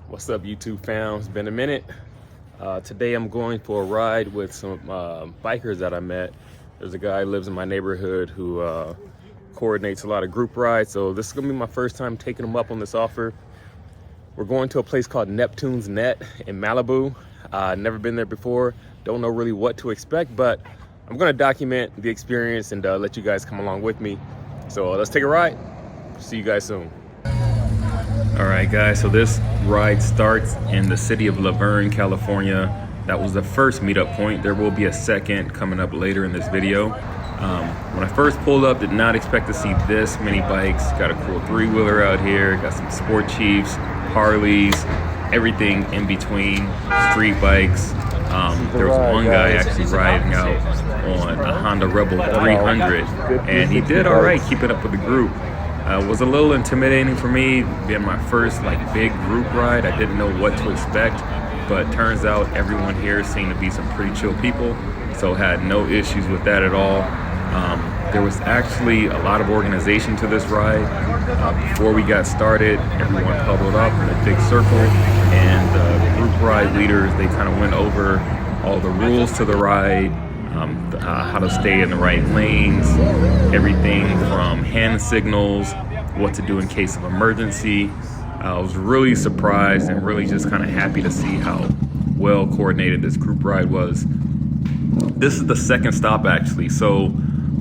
What's up, YouTube fam? It's been a minute. Today I'm going for a ride with some bikers that I met. There's a guy who lives in my neighborhood who coordinates a lot of group rides, so this is gonna be my first time taking him up on this offer. We're going to a place called Neptunes Net in Malibu. Never been there before, don't know really what to expect, but I'm gonna document the experience and let you guys come along with me. So let's take a ride. See you guys soon. All right, guys, so this ride starts in the city of Laverne, California. That was the first meetup point. There will be a second coming up later in this video. When I first pulled up, did not expect to see this many bikes. Got a cool three-wheeler out here, got some Sport Chiefs, Harleys, everything in between, street bikes. There was one guy actually riding out on a Honda Rebel 300, and he did all right keeping up with the group. It was a little intimidating for me, being my first big group ride. I didn't know what to expect, but turns out everyone here seemed to be some pretty chill people, so had no issues with that at all. There was actually a lot of organization to this ride. Before we got started, everyone huddled up in a big circle, and the group ride leaders, they kind of went over all the rules to the ride, how to stay in the right lanes, everything from hand signals, what to do in case of emergency. I was really surprised and really just kind of happy to see how well coordinated this group ride was. This is the second stop actually. So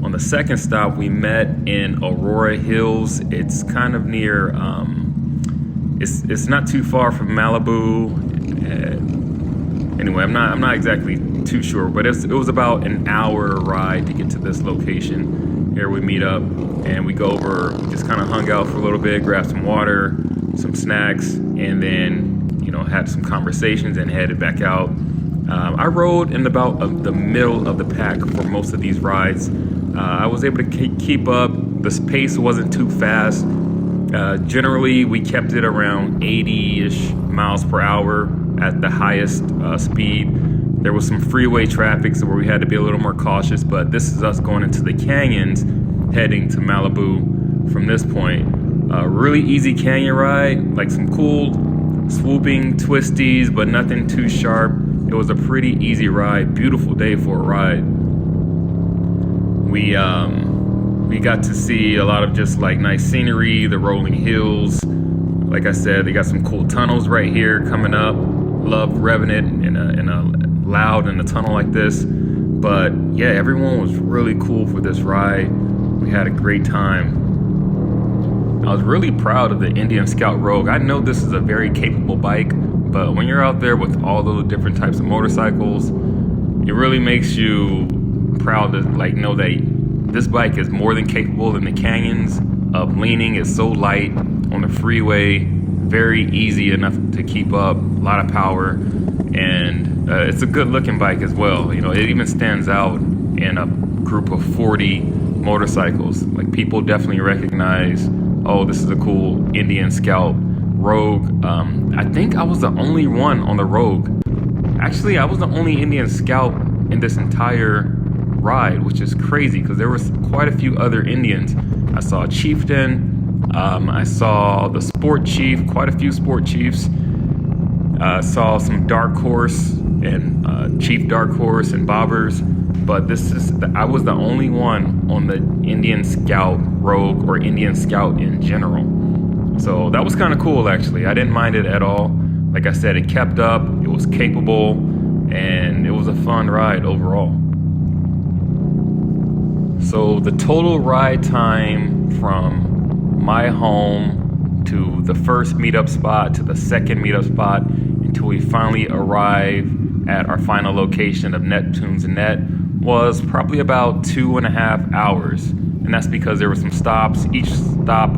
on the second stop, we met in Aurora Hills. It's kind of near, it's not too far from Malibu. Anyway, I'm not exactly too sure, but it was about an hour ride to get to this location. Here we meet up and we go over, just kind of hung out for a little bit, grabbed some water, some snacks, and then, had some conversations and headed back out. I rode in about the middle of the pack for most of these rides. I was able to keep up. The pace wasn't too fast. Generally, we kept it around 80-ish miles per hour at the highest speed. There was some freeway traffic, so where we had to be a little more cautious, but this is us going into the canyons, heading to Malibu from this point. Really easy canyon ride, like some cool swooping twisties, but nothing too sharp. It was a pretty easy ride, beautiful day for a ride. We got to see a lot of just nice scenery, the rolling hills. Like I said, they got some cool tunnels right here coming up. Love revving it in a loud in a tunnel like this. But yeah, everyone was really cool for this ride. We had a great time. I was really proud of the Indian Scout Rogue. I know this is a very capable bike, but when you're out there with all those different types of motorcycles, it really makes you proud to know that this bike is more than capable in the canyons of leaning. It's so light on the freeway, very easy enough to keep up, a lot of power, and it's a good looking bike as well. It even stands out in a group of 40 motorcycles. People definitely recognize, oh, this is a cool Indian Scout Rogue. I think I was the only one on the Rogue. Actually, I was the only Indian Scout in this entire ride, which is crazy because there was quite a few other Indians. I saw a chieftain, I saw the Sport Chief, quite a few Sport Chiefs. Saw some Dark Horse and Chief Dark Horse and Bobbers, but I was the only one on the Indian Scout Rogue or Indian Scout in general. So that was kind of cool actually. I didn't mind it at all. Like I said, it kept up, it was capable, and it was a fun ride overall. So the total ride time from my home to the first meetup spot to the second meetup spot until we finally arrive at our final location of Neptunes Net was probably about 2.5 hours. And that's because there were some stops. Each stop,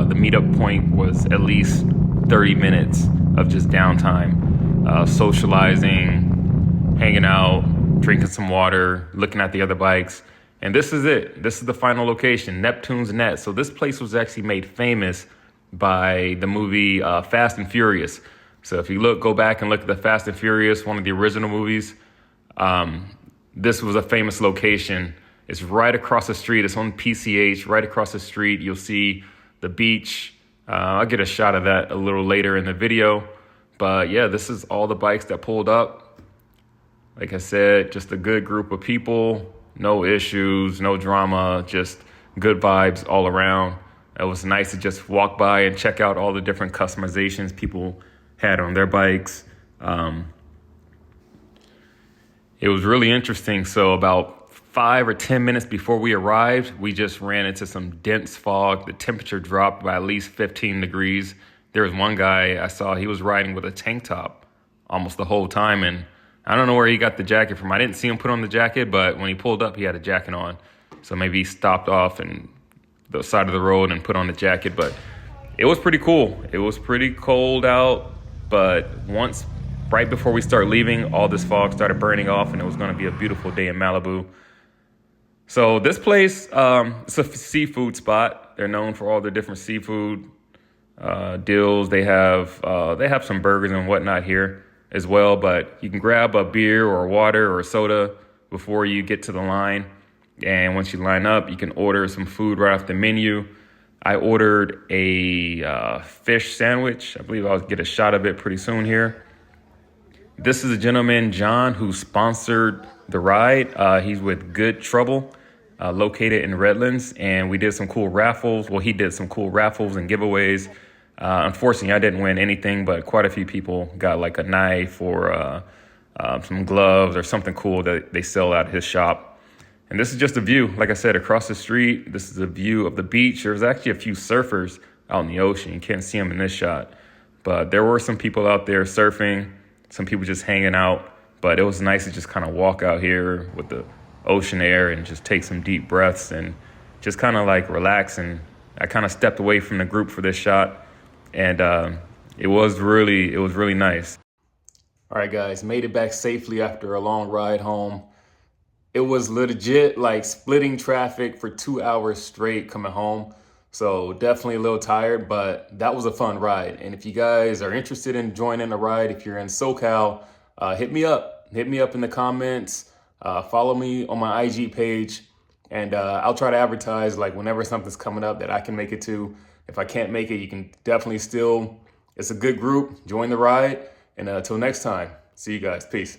the meetup point was at least 30 minutes of just downtime, socializing, hanging out, drinking some water, looking at the other bikes. And this is it. This is the final location, Neptunes Net. So this place was actually made famous by the movie Fast and Furious. So if you go back and look at the Fast and Furious, one of the original movies, this was a famous location. It's right across the street. It's on PCH, right across the street. You'll see the beach. I'll get a shot of that a little later in the video. But yeah, this is all the bikes that pulled up. Like I said, just a good group of people, no issues, no drama, just good vibes all around. It was nice to just walk by and check out all the different customizations people had on their bikes. It was really interesting. So about 5 or 10 minutes before we arrived, we just ran into some dense fog. The temperature dropped by at least 15 degrees. There was one guy I saw, he was riding with a tank top almost the whole time. And I don't know where he got the jacket from. I didn't see him put on the jacket, but when he pulled up, he had a jacket on. So maybe he stopped off and the side of the road and put on the jacket. But it was pretty cool. It was pretty cold out, but right before we start leaving, all this fog started burning off and it was going to be a beautiful day in Malibu. So this place, it's a seafood spot. They're known for all the different seafood deals. They have some burgers and whatnot here as well, but you can grab a beer or water or a soda before you get to the line. And once you line up, you can order some food right off the menu. I ordered a fish sandwich. I believe I'll get a shot of it pretty soon here. This is a gentleman, John, who sponsored the ride. He's with Good Trouble, located in Redlands, and we did some cool raffles. Well, he did some cool raffles and giveaways. Unfortunately, I didn't win anything, but quite a few people got like a knife or some gloves or something cool that they sell at his shop. And this is just a view, like I said, across the street. This is a view of the beach. There's actually a few surfers out in the ocean. You can't see them in this shot, but there were some people out there surfing, some people just hanging out. But it was nice to just kind of walk out here with the ocean air and just take some deep breaths and just kind of like relax. And I kind of stepped away from the group for this shot, and it was really nice. All right, guys, made it back safely after a long ride home. It was legit like splitting traffic for 2 hours straight coming home. So definitely a little tired, but that was a fun ride. And if you guys are interested in joining a ride, if you're in SoCal, hit me up. Hit me up in the comments. Follow me on my IG page, and I'll try to advertise like whenever something's coming up that I can make it to. If I can't make it, you can definitely still, it's a good group. Join the ride. And until next time, see you guys. Peace.